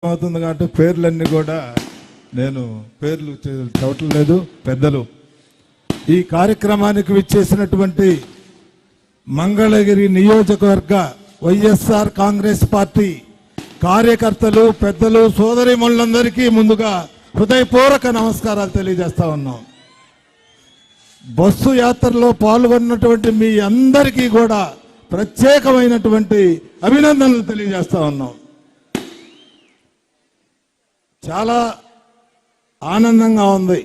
అవుతుంది కాబట్టి పేర్లన్నీ కూడా నేను పేర్లు చెప్పట్లేదు. పెద్దలు ఈ కార్యక్రమానికి విచ్చేసినటువంటి మంగళగిరి నియోజకవర్గ వైఎస్ఆర్ కాంగ్రెస్ పార్టీ కార్యకర్తలు, పెద్దలు, సోదరీమణులందరికీ ముందుగా హృదయపూర్వక నమస్కారాలు తెలియజేస్తా ఉన్నాం. బస్సు యాత్రలో పాల్గొన్నటువంటి మీ అందరికీ కూడా ప్రత్యేకమైనటువంటి అభినందనలు తెలియజేస్తా ఉన్నాం. చాలా ఆనందంగా ఉంది.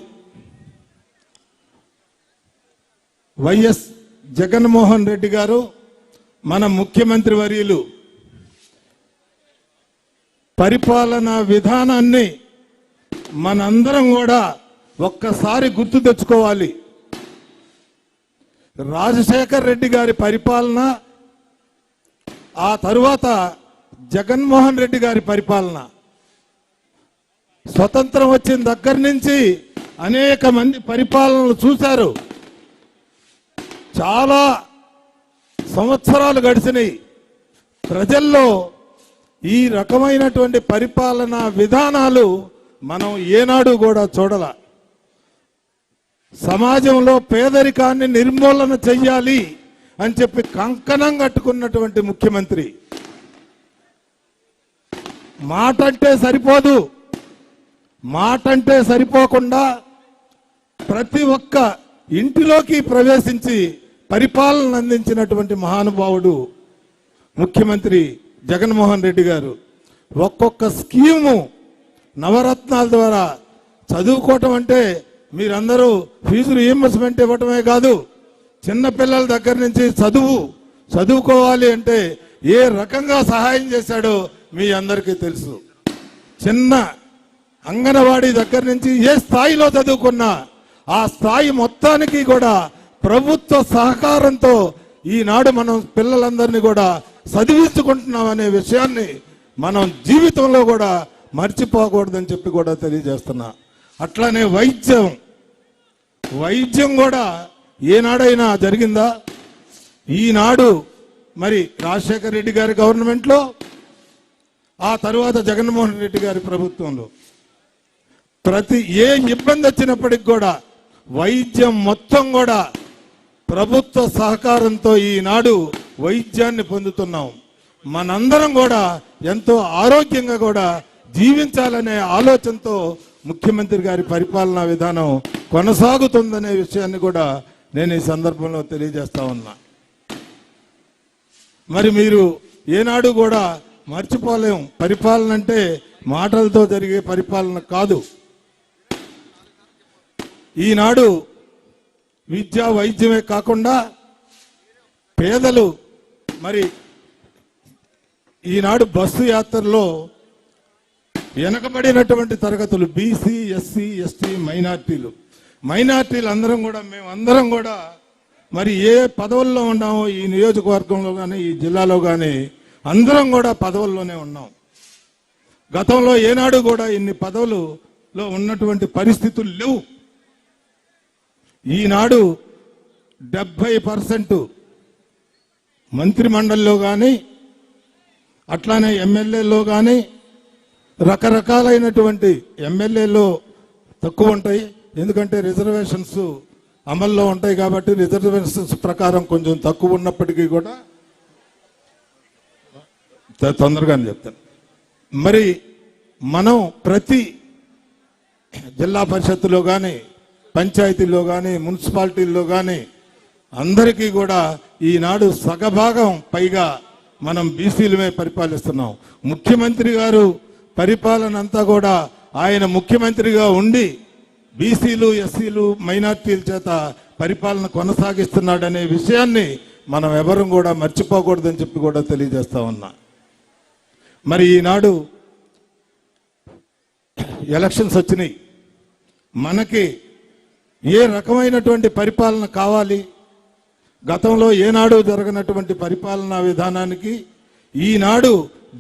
వైఎస్ జగన్మోహన్ రెడ్డి గారు మన ముఖ్యమంత్రి వర్యులు పరిపాలనా విధానాన్ని మనందరం కూడా ఒక్కసారి గుర్తు తెచ్చుకోవాలి. రాజశేఖర్ రెడ్డి గారి పరిపాలన, ఆ తరువాత జగన్మోహన్ రెడ్డి గారి పరిపాలన, స్వతంత్రం వచ్చిన దగ్గర నుంచి అనేక మంది పరిపాలనలు చూశారు. చాలా సంవత్సరాలు గడిచినాయి. ప్రజల్లో ఈ రకమైనటువంటి పరిపాలనా విధానాలు మనం ఏనాడు కూడా చూడాల. సమాజంలో పేదరికాన్ని నిర్మూలన చెయ్యాలి అని చెప్పి కంకణం కట్టుకున్నటువంటి ముఖ్యమంత్రి. మాటంటే సరిపోదు, మాటంటే సరిపోకుండా ప్రతి ఒక్క ఇంటిలోకి ప్రవేశించి పరిపాలన అందించినటువంటి మహానుభావుడు ముఖ్యమంత్రి జగన్మోహన్ రెడ్డి గారు. ఒక్కొక్క స్కీము నవరత్నాల ద్వారా చదువుకోవటం అంటే మీరందరూ ఫీజు రీయింబర్స్మెంట్ ఇవ్వటమే కాదు, చిన్నపిల్లల దగ్గర నుంచి చదువుకోవాలి అంటే ఏ రకంగా సహాయం చేశాడో మీ అందరికీ తెలుసు. చిన్న అంగన్వాడీ దగ్గర నుంచి ఏ స్థాయిలో చదువుకున్నా ఆ స్థాయి మొత్తానికి కూడా ప్రభుత్వ సహకారంతో ఈనాడు మనం పిల్లలందరినీ కూడా చదివించుకుంటున్నాం అనే విషయాన్ని మనం జీవితంలో కూడా మర్చిపోకూడదని చెప్పి కూడా తెలియజేస్తున్నా. అట్లానే వైద్యం కూడా ఏనాడైనా జరిగిందా? ఈనాడు మరి రాజశేఖర రెడ్డి గారి గవర్నమెంట్లో, ఆ తరువాత జగన్మోహన్ రెడ్డి గారి ప్రభుత్వంలో ఏ ఇబ్బంది వచ్చినప్పటికి కూడా వైద్యం మొత్తం కూడా ప్రభుత్వ సహకారంతో ఈనాడు వైద్యాన్ని పొందుతున్నాం. మనందరం కూడా ఎంతో ఆరోగ్యంగా కూడా జీవించాలనే ఆలోచనతో ముఖ్యమంత్రి గారి పరిపాలనా విధానం కొనసాగుతుందనే విషయాన్ని కూడా నేను ఈ సందర్భంలో తెలియజేస్తా ఉన్నా. మరి మీరు ఏనాడు కూడా మర్చిపోలేం, పరిపాలన అంటే మాటలతో జరిగే పరిపాలన కాదు. ఈనాడు విద్య వైద్యమే కాకుండా పేదలు మరి ఈనాడు బస్సు యాత్రలో వెనకబడినటువంటి తరగతులు, బీసీ, ఎస్సీ, ఎస్టీ, మైనార్టీలు మేమందరం కూడా మరి ఏ పదవుల్లో ఉన్నామో ఈ నియోజకవర్గంలో కానీ ఈ జిల్లాలో కానీ అందరం కూడా పదవుల్లోనే ఉన్నాం. గతంలో ఏనాడు కూడా ఇన్ని పదవులలో ఉన్నటువంటి పరిస్థితులు లేవు. ఈనాడు 70% మంత్రిమండలిలో కానీ అట్లానే ఎమ్మెల్యేలో కానీ రకరకాలైనటువంటి ఎమ్మెల్యేలో తక్కువ ఉంటాయి, ఎందుకంటే రిజర్వేషన్స్ అమల్లో ఉంటాయి కాబట్టి రిజర్వేషన్స్ ప్రకారం కొంచెం తక్కువ ఉన్నప్పటికీ కూడా తొందరగానే చెప్తాను. మరి మనం ప్రతి జిల్లా పరిషత్తులో కానీ పంచాయతీల్లో కానీ మున్సిపాలిటీల్లో కానీ అందరికీ కూడా ఈనాడు సగభాగం పైగా మనం బీసీలమే పరిపాలిస్తున్నాం. ముఖ్యమంత్రి గారు పరిపాలన అంతా కూడా ఆయన ముఖ్యమంత్రిగా ఉండి బీసీలు, ఎస్సీలు, మైనార్టీల చేత పరిపాలన కొనసాగిస్తున్నాడనే విషయాన్ని మనం ఎవరు కూడా మర్చిపోకూడదని చెప్పి కూడా తెలియజేస్తా ఉన్నా. మరి ఈనాడు ఎలక్షన్స్ వచ్చినాయి. మనకి ఏ రకమైనటువంటి పరిపాలన కావాలి? గతంలో ఏనాడు జరగనటువంటి పరిపాలనా విధానానికి ఈనాడు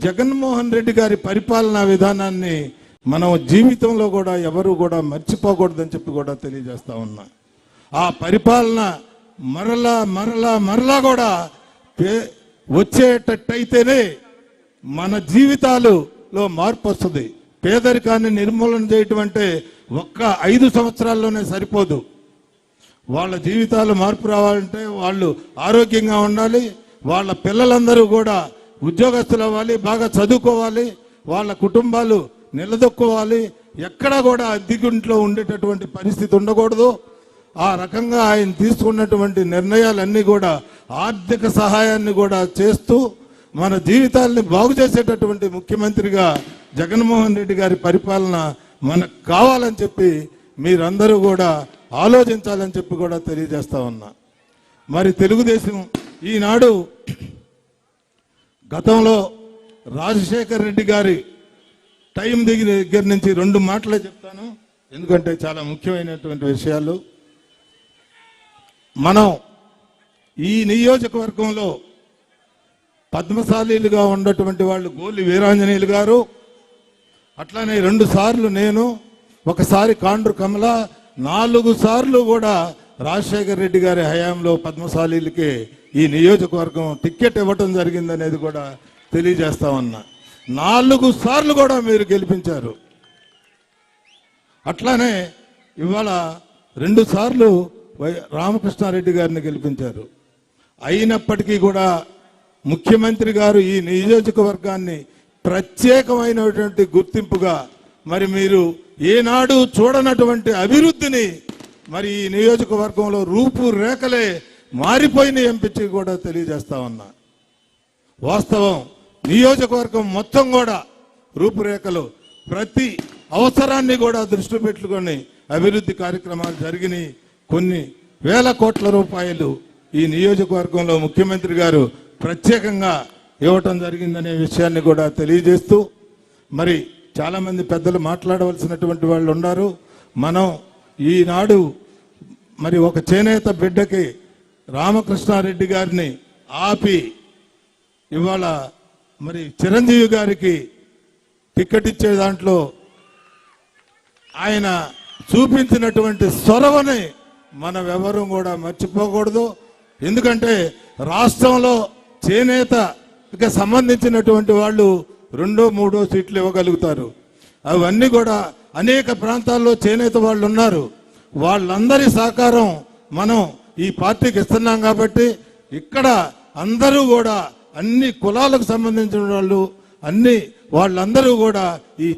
జగన్మోహన్ రెడ్డి గారి పరిపాలనా విధానాన్ని మనం జీవితంలో కూడా ఎవరు కూడా మర్చిపోకూడదని చెప్పి కూడా తెలియజేస్తా ఉన్నా. ఆ పరిపాలన మరలా కూడా వచ్చేటట్టయితేనే మన జీవితాలు లో మార్పు వస్తుంది. పేదరికాన్ని నిర్మూలన చేయటం అంటే ఒక్క 5 సంవత్సరాల్లోనే సరిపోదు. వాళ్ళ జీవితాలు మార్పు రావాలంటే వాళ్ళు ఆరోగ్యంగా ఉండాలి, వాళ్ళ పిల్లలందరూ కూడా ఉద్యోగస్తులు అవ్వాలి, బాగా చదువుకోవాలి, వాళ్ళ కుటుంబాలు నిలదొక్కోవాలి, ఎక్కడా కూడా అద్దెకుంట్లో ఉండేటటువంటి పరిస్థితి ఉండకూడదు. ఆ రకంగా ఆయన తీసుకున్నటువంటి నిర్ణయాలన్నీ కూడా ఆర్థిక సహాయాన్ని కూడా చేస్తూ మన జీవితాలని బాగు చేసేటటువంటి ముఖ్యమంత్రిగా జగన్మోహన్ రెడ్డి గారి పరిపాలన మనకు కావాలని చెప్పి మీరందరూ కూడా ఆలోచించాలని చెప్పి కూడా తెలియజేస్తా ఉన్నా. మరి తెలుగుదేశం ఈనాడు గతంలో రాజశేఖర్ రెడ్డి గారి టైం దగ్గర నుంచి 2 మాటలే చెప్తాను, ఎందుకంటే చాలా ముఖ్యమైనటువంటి విషయాలు. మనం ఈ నియోజకవర్గంలో పద్మశాలీలుగా ఉన్నటువంటి వాళ్ళు గోలి వీరాంజనేయులు గారు, అట్లానే 2 సార్లు నేను, ఒకసారి కాండ్రు కమల, 4 సార్లు కూడా రాజశేఖర్ రెడ్డి గారి హయాంలో పద్మశాలీలకి ఈ నియోజకవర్గం టికెట్ ఇవ్వటం జరిగిందనేది కూడా తెలియజేస్తా ఉన్నా. 4 సార్లు కూడా మీరు గెలిపించారు. అట్లానే ఇవాళ 2 సార్లు రామకృష్ణారెడ్డి గారిని గెలిపించారు. అయినప్పటికీ కూడా ముఖ్యమంత్రి గారు ఈ నియోజకవర్గాన్ని ప్రత్యేకమైనటువంటి గుర్తింపుగా మరి మీరు ఏనాడు చూడనటువంటి అభివృద్ధిని మరి ఈ నియోజకవర్గంలో రూపురేఖలే మారిపోయినాయి ఎంపించి కూడా తెలియజేస్తా ఉన్నా. వాస్తవం నియోజకవర్గం మొత్తం కూడా రూపురేఖలు ప్రతి అవసరాన్ని కూడా దృష్టి పెట్టుకొని అభివృద్ధి కార్యక్రమాలు జరిగినాయి. కొన్ని వేల కోట్ల రూపాయలు ఈ నియోజకవర్గంలో ముఖ్యమంత్రి గారు ప్రత్యేకంగా ఇవ్వటం జరిగిందనే విషయాన్ని కూడా తెలియజేస్తూ, మరి చాలామంది పెద్దలు మాట్లాడవలసినటువంటి వాళ్ళు ఉన్నారు. మనం ఈనాడు మరి ఒక చేనేత బిడ్డకి రామకృష్ణారెడ్డి గారిని ఆపి ఇవాళ మరి చిరంజీవి గారికి టికెట్ ఇచ్చే దాంట్లో ఆయన చూపించినటువంటి చొరవని మనం ఎవరూ కూడా మర్చిపోకూడదు. ఎందుకంటే రాష్ట్రంలో చేనేతకి సంబంధించినటువంటి వాళ్ళు 2, 3 సీట్లు ఇవ్వగలుగుతారు. అవన్నీ కూడా అనేక ప్రాంతాల్లో చేనేత వాళ్ళు ఉన్నారు. వాళ్ళందరి సహకారం మనం ఈ పార్టీకి ఇస్తున్నాం కాబట్టి ఇక్కడ అందరూ కూడా అన్ని కులాలకు సంబంధించిన వాళ్ళు వాళ్ళందరూ కూడా ఈ